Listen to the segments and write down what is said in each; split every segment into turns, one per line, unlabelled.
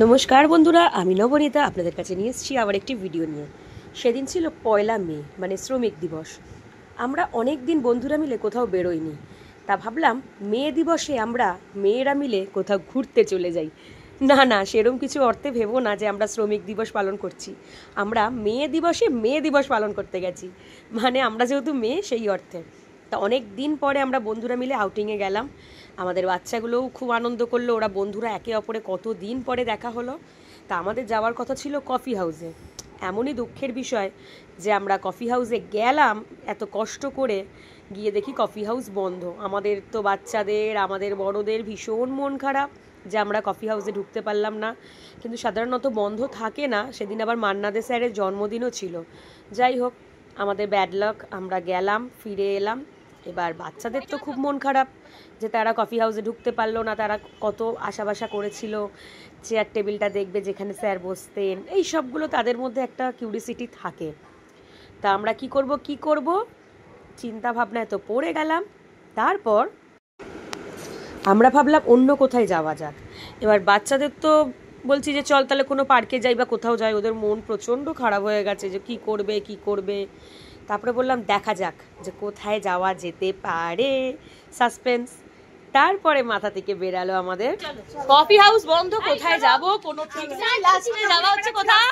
নমস্কার বন্ধুরা, আমি নবনীতা আপনাদের কাছে নিয়ে এসেছি আবার একটি ভিডিও নিয়ে। সেদিন ছিল 1 মে, মানে শ্রমিক দিবস। আমরা অনেক দিন বন্ধুরা মিলে কোথাও বেরোইনি, তা ভাবলাম মে দিবসে আমরা মেয়েরা মিলে কোথাও ঘুরতে চলে যাই। না না, সেরকম কিছু অর্থে ভেবো না যে আমরা শ্রমিক দিবস পালন করছি। আমরা মে দিবসে মে দিবস পালন করতে গেছি, মানে আমরা যেহেতু মেয়ে সেই অর্থে। তা অনেক দিন পরে আমরা বন্ধুরা মিলে আউটিংয়ে গেলাম। আমাদের বাচ্চাগুলোও খুব আনন্দ করলো, ওরা বন্ধুরা একে অপরে কত দিন পরে দেখা হলো। তা আমাদের যাওয়ার কথা ছিল কফি হাউসে। এমনই দুঃখের বিষয় যে আমরা কফি হাউসে গেলাম এত কষ্ট করে, গিয়ে দেখি কফি হাউস বন্ধ। আমাদের তো বাচ্চাদের, আমাদের বড়দের ভীষণ মন খারাপ যে আমরা কফি হাউসে ঢুকতে পারলাম না। কিন্তু সাধারণত বন্ধ থাকে না, সেদিন আবার মান্নাদে স্যারের জন্মদিনও ছিল। যাই হোক, আমাদের ব্যাড লাক, আমরা গেলাম, ফিরে এলাম। এবার বাচ্চাদের তো খুব মন খারাপ যে তারা কফি হাউসে ঢুকতে পারলো না। তারা কত আশাবাসা করেছিল চেয়ার টেবিলটা দেখবে যেখানে স্যার বসতেন, এই সবগুলো তাদের মধ্যে একটা কিউরিসিটি থাকে। তা আমরা কি করব চিন্তা ভাবনায় তো পড়ে গেলাম। তারপর আমরা ভাবলাম অন্য কোথায় যাওয়া যাক। এবার বাচ্চাদের তো বলছি যে চল তাহলে কোনো পার্কে যাই বা কোথাও যাই, ওদের মন প্রচণ্ড খারাপ হয়ে গেছে যে কি করবে। তারপরে বললাম দেখা যাক যে কোথায় যাওয়া যেতে পারে, সাসপেন্স। তারপরে মাথা থেকে বেরালো আমাদের কফি হাউস বন্ধ, কোথায় যাব কোনো ঠিক নেই। লাস্টে যাওয়া হচ্ছে কোথায়,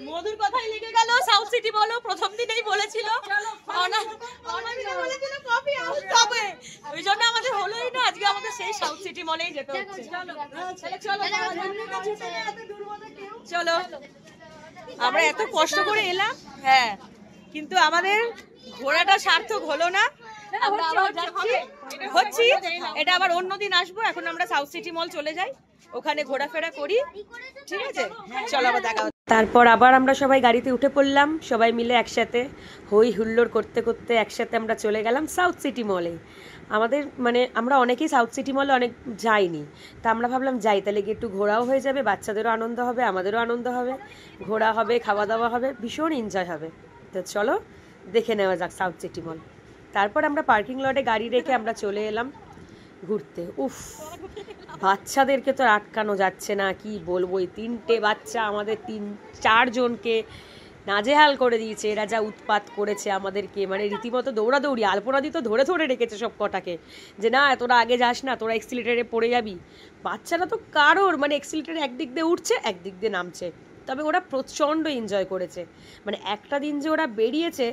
মধুর কথাই লেগে গেল সাউথ সিটি বলো, প্রথম দিনেই বলেছিল কফি হাউস, তবে ওই জন্য আমাদের হলোই না। আজকে আমাদের সেই সাউথ সিটি মলেই যেতে হচ্ছে। চলো আমরা এত কষ্ট করে এলাম, হ্যাঁ, কিন্তু আমাদের ঘোরাটা সার্থক হলো না। আমরা আবার হচ্ছি, এটা আবার অন্যদিন আসবো। এখন আমরা সাউথ সিটি মল চলে যাই, ওখানে ঘোরাফেরা করি, ঠিক আছে? চলো আবার দেখা। তারপর আবার আমরা সবাই গাড়িতে উঠে পড়লাম, সবাই মিলে একসাথে হই হুল্লোড় করতে করতে একসাথে আমরা চলে গেলাম সাউথ সিটি মলে। আমাদের মানে আমরা অনেকেই সাউথ সিটি মলে অনেক যাইনি, তা আমরা ভাবলাম যাই, তাহলে গিয়ে একটু ঘোরাও হয়ে যাবে, বাচ্চাদেরও আনন্দ হবে, আমাদেরও আনন্দ হবে, ঘোরা হবে, খাওয়া দাওয়া হবে, ভীষণ এনজয় হবে। তো চলো দেখে নেওয়া যাক সাউথ সিটি মল। তারপর আমরা পার্কিং লটে গাড়ি রেখে আমরা চলে এলাম ঘুরতে। উফ, বাচ্চাদেরকে তো আটকানো যাচ্ছে না, কি বলবো। এই 3টে বাচ্চা আমাদের 3-4 জনকে নাজেহাল করে দিয়েছে। এরা যা উৎপাত করেছে আমাদেরকে, মানে রীতিমতো দৌড়াদৌড়ি। আলপনাদি তো ধরে ধরে রেখেছে সব কটাকে, যে না তোরা আগে যাস না, তোরা এক্সিলেটারে পড়ে যাবি। বাচ্চারা তো কারোর মানে এক্সিলেটারে একদিক দিয়ে উঠছে একদিক দিয়ে নামছে, তবে ওরা প্রচণ্ড এনজয় করেছে। মানে একটা দিন যে ওরা বেরিয়েছে,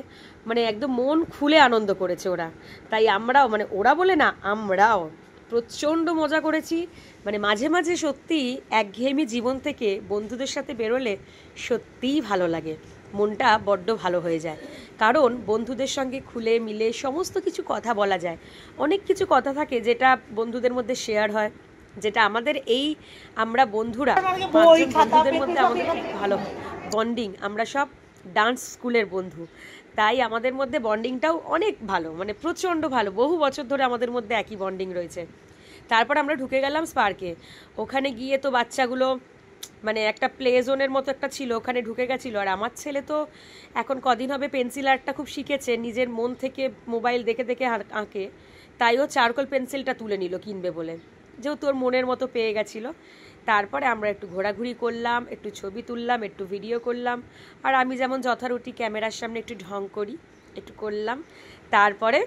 মানে একদম মন খুলে আনন্দ করেছে ওরা। তাই আমরাও, মানে ওরা বলে না, আমরাও প্রচণ্ড মজা করেছি। মানে মাঝে মাঝে সত্যিই একঘেয়েমি জীবন থেকে বন্ধুদের সাথে বেরোলে সত্যিই ভালো লাগে, মনটা বড্ড ভালো হয়ে যায়। কারণ বন্ধুদের সঙ্গে খুলে মিলে সমস্ত কিছু কথা বলা যায়। অনেক কিছু কথা থাকে যেটা বন্ধুদের মধ্যে শেয়ার হয়, যেটা আমাদের আমরা বন্ধুরা 5 জন বন্ধুদের মধ্যে আমাদের খুব ভালো বন্ডিং। আমরা সব ডান্স স্কুলের বন্ধু, তাই আমাদের মধ্যে বন্ডিংটাও অনেক ভালো, মানে প্রচণ্ড ভালো। বহু বছর ধরে আমাদের মধ্যে একই বন্ডিং রয়েছে। তারপর আমরা ঢুকে গেলাম স্পার্কে। ওখানে গিয়ে তো বাচ্চাগুলো মানে একটা প্লে জোনের মতো একটা ছিল, ওখানে ঢুকে গেছিলো। আর আমার ছেলে তো এখন কদিন হবে পেন্সিল আর্টটা খুব শিখেছে, নিজের মন থেকে মোবাইল দেখে দেখে আঁকে। তাই ও চারকোল পেন্সিলটা তুলে নিল কিনবে বলে, যেহেতু ওর মনের মতো পেয়ে গেছিলো। তারপরে আমরা একটু ঘোরাঘুরি করলাম, একটু ছবি তুললাম, একটু ভিডিও করলাম। আর আমি যেমন যথারীতি ক্যামেরার সামনে একটু ঢং করি, একটু করলাম। তারপরে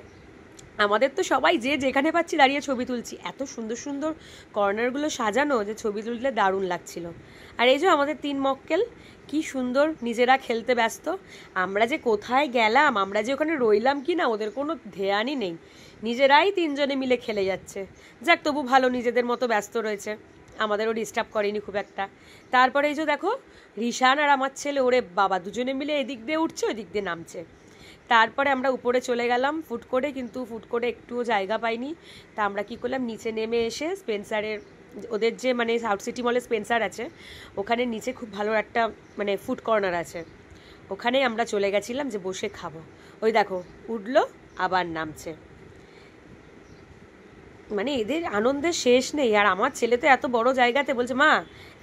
আমাদের তো সবাই যে যেখানে পাচ্ছি দাঁড়িয়ে ছবি তুলছি। এত সুন্দর সুন্দর কর্নারগুলো সাজানো যে ছবি তুললে দারুণ লাগছিল। আর এই যে আমাদের 3 মক্কেল কি সুন্দর নিজেরা খেলতে ব্যস্ত। আমরা যে কোথায় গেলাম, আমরা যে ওখানে রইলাম কি না, ওদের কোনো ধ্যানই নেই, নিজেরাই 3 জনে মিলে খেলে যাচ্ছে। যাক, তবু ভালো, নিজেদের মতো ব্যস্ত রয়েছে, আমাদেরও ডিস্টার্ব করেনি খুব একটা। তারপরে এই যে দেখো রিশান আর আমার ছেলে, ওরে বাবা, দুজনে মিলে এদিক দিয়ে উঠছে ওই দিক দিয়ে নামছে। তারপরে আমরা উপরে চলে গেলাম ফুড কোর্টে, কিন্তু ফুড কোর্টে একটুও জায়গা পাইনি। তা আমরা কী করলাম, নিচে নেমে এসে স্পেন্সারের, ওদের যে মানে সাউথ সিটি মলে স্পেন্সার আছে, ওখানে নিচে খুব ভালো একটা মানে ফুড কর্নার আছে, ওখানেই আমরা চলে গেছিলাম যে বসে খাবো। ওই দেখো উঠলো আবার নামছে, মানে এদের আনন্দের শেষ নেই। আর আমার ছেলে তো এত বড় জায়গাতে বলছে মা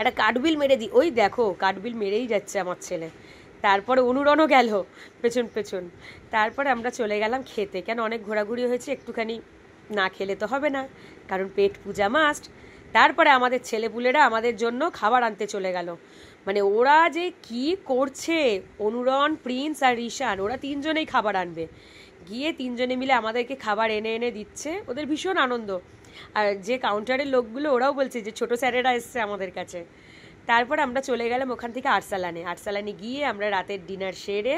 একটা কাঠবিল মেরে দিই, ওই দেখো কাঠবিল মেরেই যাচ্ছে আমার ছেলে। তারপরে অনুরণও গেল পেছন পেছন। তারপরে আমরা চলে গেলাম খেতে, কেন অনেক ঘোরাঘুরি হয়েছে, একটুখানি না খেলে তো হবে না, কারণ পেট পূজা মাস্ট। তারপরে আমাদের ছেলেপুলেরা আমাদের জন্য খাবার আনতে চলে গেল। মানে ওরা যে কি করছে, অনুরণ, প্রিন্স আর ঋষান, ওরা তিনজনেই খাবার আনবে, গিয়ে তিনজনে মিলে আমাদেরকে খাবার এনে এনে দিচ্ছে। ওদের ভীষণ আনন্দ। আর যে কাউন্টারের লোকগুলো ওরাও বলছে যে ছোট স্যারেরা এসছে আমাদের কাছে। তারপর আমরা চলে গেলাম ওখান থেকে আরসালানে গিয়ে আমরা রাতের ডিনার সেরে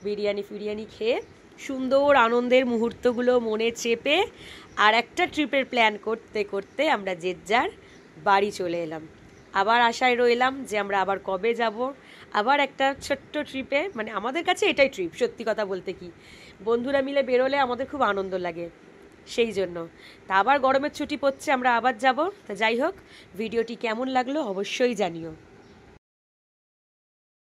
বিরিয়ানি খেয়ে সুন্দর আনন্দের মুহূর্তগুলো মনে চেপে আর একটা ট্রিপের প্ল্যান করতে করতে আমরা যে যার বাড়ি চলে এলাম। আবার আশায় রইলাম যে আমরা আবার কবে যাব, আবার একটা ছোট্ট ট্রিপে। মানে আমাদের কাছে এটাই ট্রিপ, সত্যি কথা বলতে কি, বন্ধুরা মিলে বেরোলে আমাদের খুব আনন্দ লাগে, সেই জন্য। তা আবার গরমের ছুটি পড়ছে, আমরা আবার যাব। তা যাই হোক, ভিডিওটি কেমন লাগলো অবশ্যই জানিও।